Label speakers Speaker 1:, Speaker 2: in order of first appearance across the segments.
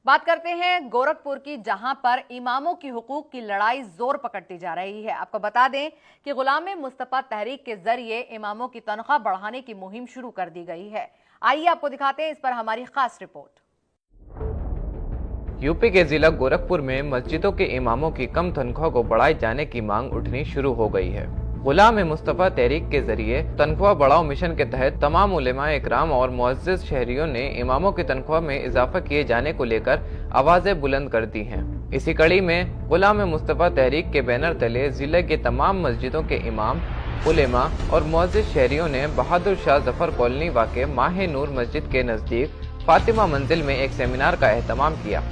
Speaker 1: बात करते हैं गोरखपुर की, जहां पर इमामों की हुकूक की लड़ाई जोर पकड़ती जा रही है। आपको बता दें कि गुलाम मुस्तफा तहरीक के जरिए इमामों की तनख्वाह बढ़ाने की मुहिम शुरू कर दी गई है। आइए आपको दिखाते हैं इस पर हमारी खास रिपोर्ट।
Speaker 2: यूपी के जिला गोरखपुर में मस्जिदों के इमामों की कम तनख्वाह को बढ़ाए जाने की मांग उठनी शुरू हो गई है। गुलाम मुस्तफा तहरीक के जरिए तनख्वाह बढ़ाओ मिशन के तहत तमाम उलेमाए इकराम और मुअज्जिज शहरियों ने इमामों की तनख्वाह में इजाफा किए जाने को लेकर आवाजें बुलंद कर दी हैं। इसी कड़ी में गुलाम मुस्तफा तहरीक के बैनर तले जिले के तमाम मस्जिदों के इमाम, उलेमा और मुअज्जिज शहरियों ने बहादुर शाह जफर कॉलोनी वाक़े माह नूर मस्जिद के नजदीक फातिमा मंजिल में एक सेमिनार का एहतमाम किया।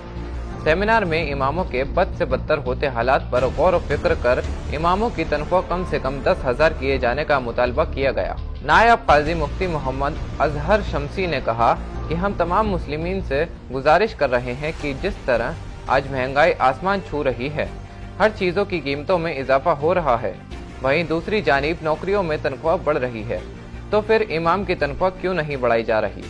Speaker 2: सेमिनार में इमामों के बद से बदतर होते हालात पर गौर व फिक्र कर इमामों की तनख्वाह कम से कम 10,000 किए जाने का मुतालबा किया गया। नायब काजी मुफ्ती मोहम्मद अजहर शमसी ने कहा कि हम तमाम मुस्लिमीन से गुजारिश कर रहे हैं कि जिस तरह आज महंगाई आसमान छू रही है, हर चीज़ों की कीमतों में इजाफा हो रहा है, वहीं दूसरी जानिब नौकरियों में तनख्वाह बढ़ रही है, तो फिर इमाम की तनख्वाह क्यों नहीं बढ़ाई जा रही।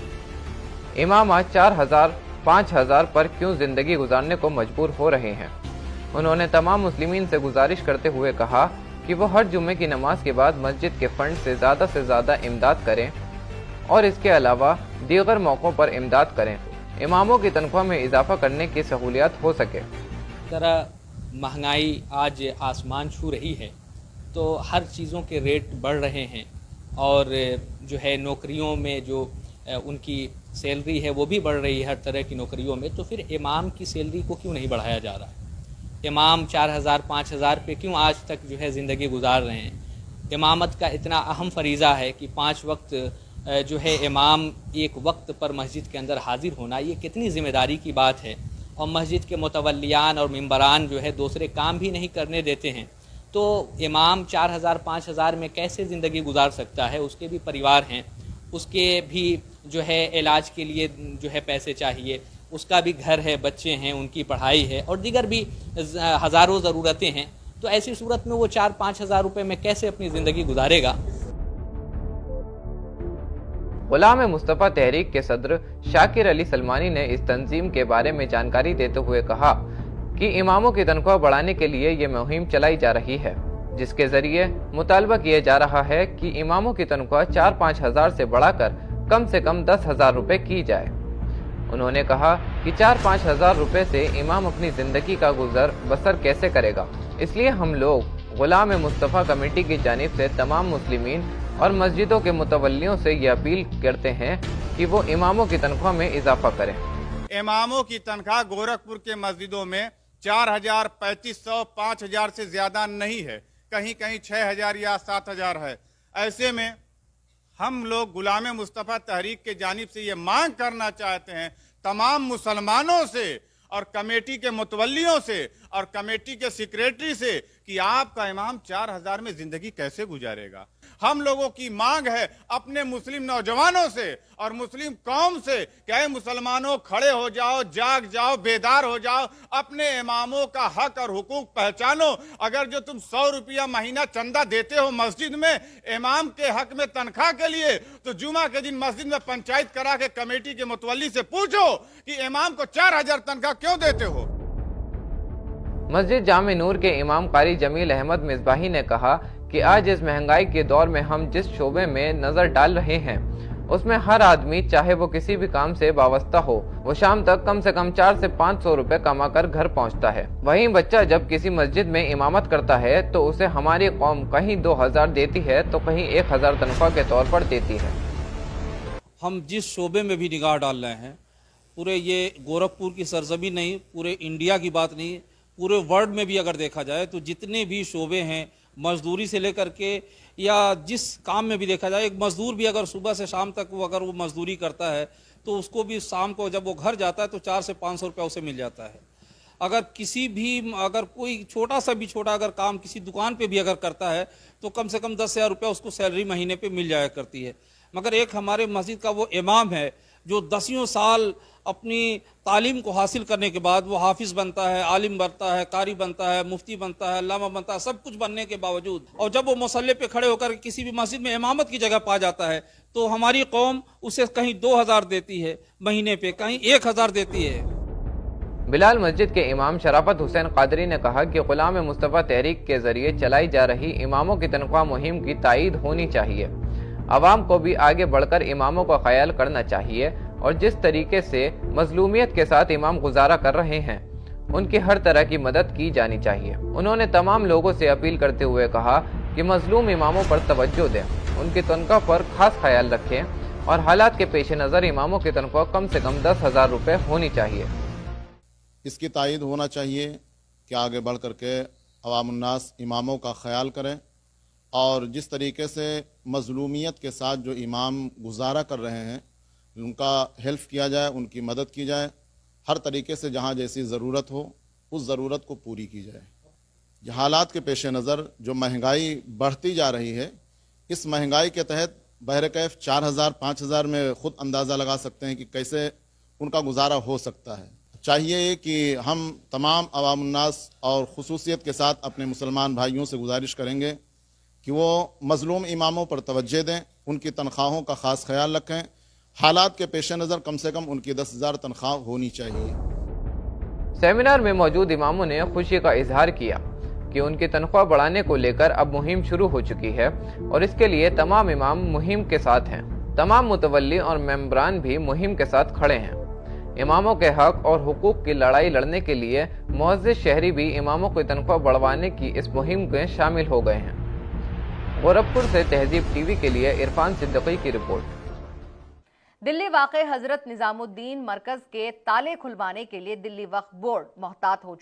Speaker 2: इमाम आज 4,000 5,000 पर क्यों जिंदगी गुजारने को मजबूर हो रहे हैं। उन्होंने तमाम मुस्लिमीन से गुजारिश करते हुए कहा कि वो हर जुम्मे की नमाज के बाद मस्जिद के फंड से ज़्यादा इमदाद करें और इसके अलावा दीगर मौक़ों पर इमदाद करें, इमामों की तनख्वाह में इजाफा करने की सहूलियत हो सके।
Speaker 3: तरह महंगाई आज आसमान छू रही है, तो हर चीज़ों के रेट बढ़ रहे हैं और जो है नौकरियों में जो उनकी सैलरी है वो भी बढ़ रही है हर तरह की नौकरियों में, तो फिर इमाम की सैलरी को क्यों नहीं बढ़ाया जा रहा है। इमाम 4,000 5,000 पे क्यों आज तक जो है ज़िंदगी गुजार रहे हैं। इमामत का इतना अहम फरीज़ा है कि 5 वक्त जो है इमाम एक वक्त पर मस्जिद के अंदर हाजिर होना, ये कितनी ज़िम्मेदारी की बात है। और मस्जिद के मुतवल्लियान और मेंबरान जो है दूसरे काम भी नहीं करने देते हैं, तो इमाम 4,000 5,000 में कैसे ज़िंदगी गुजार सकता है। उसके भी परिवार हैं, उसके भी जो है इलाज के लिए जो है पैसे चाहिए, उसका भी घर है, बच्चे हैं, उनकी पढ़ाई है और दीगर भी हज़ारों ज़रूरतें हैं। तो ऐसी सूरत में वो 4-5 हज़ार रुपये में कैसे अपनी ज़िंदगी गुजारेगा।
Speaker 2: गुलाम मुस्तफा तहरीक के सदर शाकिर अली सलमानी ने इस तंजीम के बारे में जानकारी देते हुए कहा कि इमामों की तनख्वाह बढ़ाने के लिए ये मुहिम चलाई जा रही है, जिसके जरिए मुतालबा किया जा रहा है कि इमामों की तनख्वाह 4-5 हज़ार से बढ़ाकर कम से कम 10,000 रुपये की जाए। उन्होंने कहा कि 4-5 हज़ार रुपये से इमाम अपनी ज़िंदगी का गुजर बसर कैसे करेगा। इसलिए हम लोग गुलाम मुस्तफ़ा कमेटी की जानिब से तमाम मुस्लिमीन और मस्जिदों के मुतवल्लियों से ये अपील करते हैं कि वो इमामों की तनख्वाह में इजाफा करें।
Speaker 4: इमामों की तनख्वाह गोरखपुर के मस्जिदों में 4,000, 3,500, 5,000 से ज़्यादा नहीं है, कहीं कहीं 6,000 या 7,000 है। ऐसे में हम लोग गुलाम मुस्तफ़ा तहरीक के जानिब से ये मांग करना चाहते हैं तमाम मुसलमानों से और कमेटी के मुतवल्लियों से और कमेटी के सेक्रेटरी से कि आपका इमाम 4,000 में ज़िंदगी कैसे गुजारेगा। हम लोगों की मांग है अपने मुस्लिम नौजवानों से और मुस्लिम कौम से कि ऐ मुसलमानों, खड़े हो जाओ, जाग जाओ, बेदार हो जाओ, अपने इमामों का हक और हुकूक पहचानो। अगर जो तुम 100 रुपया महीना चंदा देते हो मस्जिद में इमाम के हक में तनख्वाह के लिए, तो जुमा के दिन मस्जिद में पंचायत करा के कमेटी के मुतवल्ली से पूछो कि इमाम को 4,000 तनख्वाह क्यों देते हो।
Speaker 2: मस्जिद जामे नूर के इमाम कारी जमील अहमद मिसबाही ने कहा कि आज इस महंगाई के दौर में हम जिस शोबे में नजर डाल रहे हैं उसमें हर आदमी, चाहे वो किसी भी काम से वाबस्ता हो, वो शाम तक कम से कम 400 से 500 रुपए कमा कर घर पहुंचता है। वहीं बच्चा जब किसी मस्जिद में इमामत करता है तो उसे हमारी कौम कहीं 2,000 देती है तो कहीं 1,000 तनख्वाह के तौर पर देती है।
Speaker 5: हम जिस शोबे में भी निगाह डाल रहे हैं, पूरे ये गोरखपुर की सरजमीन नहीं, पूरे इंडिया की बात नहीं, पूरे वर्ल्ड में भी अगर देखा जाए तो जितने भी शोबे हैं, मजदूरी से लेकर के या जिस काम में भी देखा जाए, एक मजदूर भी अगर सुबह से शाम तक वो मजदूरी करता है तो उसको भी शाम को जब वो घर जाता है तो 400 से 500 रुपया उसे मिल जाता है। अगर कोई छोटा अगर काम किसी दुकान पे भी अगर करता है तो कम से कम 10,000 रुपया उसको सैलरी महीने पे मिल जाया करती है। मगर एक हमारे मस्जिद का वो इमाम है जो 10 साल अपनी तालीम को हासिल करने के बाद वो हाफिज बनता है, आलिम बनता है, कारी बनता है, मुफ्ती बनता है, अल्लामा बनता है, सब कुछ बनने के बावजूद और जब वो मुसल्ले पे खड़े होकर किसी भी मस्जिद में इमामत की जगह पा जाता है तो हमारी कौम उसे कहीं 2,000 देती है महीने पे, कहीं 1,000 देती है।
Speaker 2: बिलाल मस्जिद के इमाम शराफत हुसैन कादरी ने कहा कि गुलाम मुस्तफ़ा तहरीक के जरिए चलाई जा रही इमामों की तनख्वाह मुहिम की तायीद होनी चाहिए। आवाम को भी आगे बढ़कर इमामों का ख्याल करना चाहिए और जिस तरीके से मजलूमियत के साथ इमाम गुजारा कर रहे हैं उनकी हर तरह की मदद की जानी चाहिए। उन्होंने तमाम लोगों से अपील करते हुए कहा कि मजलूम इमामों पर तवज्जो दें, उनकी तनख्वाह पर खास ख्याल रखें और हालात के पेश नज़र इमामों की तनख्वाह कम से कम 10,000 रुपये होनी चाहिए।
Speaker 6: इसकी तायीद होना चाहिए कि आगे बढ़ करके अवामुन्नास इमामों का ख्याल करें और जिस तरीके से मजलूमियत के साथ जो इमाम गुजारा कर रहे हैं उनका हेल्प किया जाए, उनकी मदद की जाए, हर तरीके से जहाँ जैसी ज़रूरत हो उस ज़रूरत को पूरी की जाए। हालात के पेश नज़र जो महंगाई बढ़ती जा रही है, इस महंगाई के तहत बहरकैफ 4,000-5,000 में ख़ुद अंदाज़ा लगा सकते हैं कि कैसे उनका गुजारा हो सकता है। चाहिए कि हम तमाम अवामुन्नास और खुसूसियत के साथ अपने मुसलमान भाइयों से गुजारिश करेंगे कि वो मजलूम इमामों पर तवज्जो दें, उनकी तनख्वाहों का ख़ास ख्याल रखें। हालात के पेश नज़र कम से कम उनकी 10,000 तनख्वाह होनी चाहिए।
Speaker 2: सेमिनार में मौजूद इमामों ने खुशी का इजहार किया कि उनकी तनख्वाह बढ़ाने को लेकर अब मुहिम शुरू हो चुकी है और इसके लिए तमाम इमाम मुहिम के साथ हैं। तमाम मुतवल्ली और मेंबरान भी मुहिम के साथ खड़े हैं। इमामों के हक और हुकूक की लड़ाई लड़ने के लिए मुअज़्ज़िज़ शहरी भी इमामों की तनख्वाह बढ़वाने की इस मुहिम में शामिल हो गए हैं। गोरखपुर से तहजीब टीवी के लिए इरफान सिद्दीकी की रिपोर्ट।
Speaker 1: दिल्ली वाक़े हजरत निजामुद्दीन मरकज के ताले खुलवाने के लिए दिल्ली वक्फ बोर्ड मोहतात हो चुका है।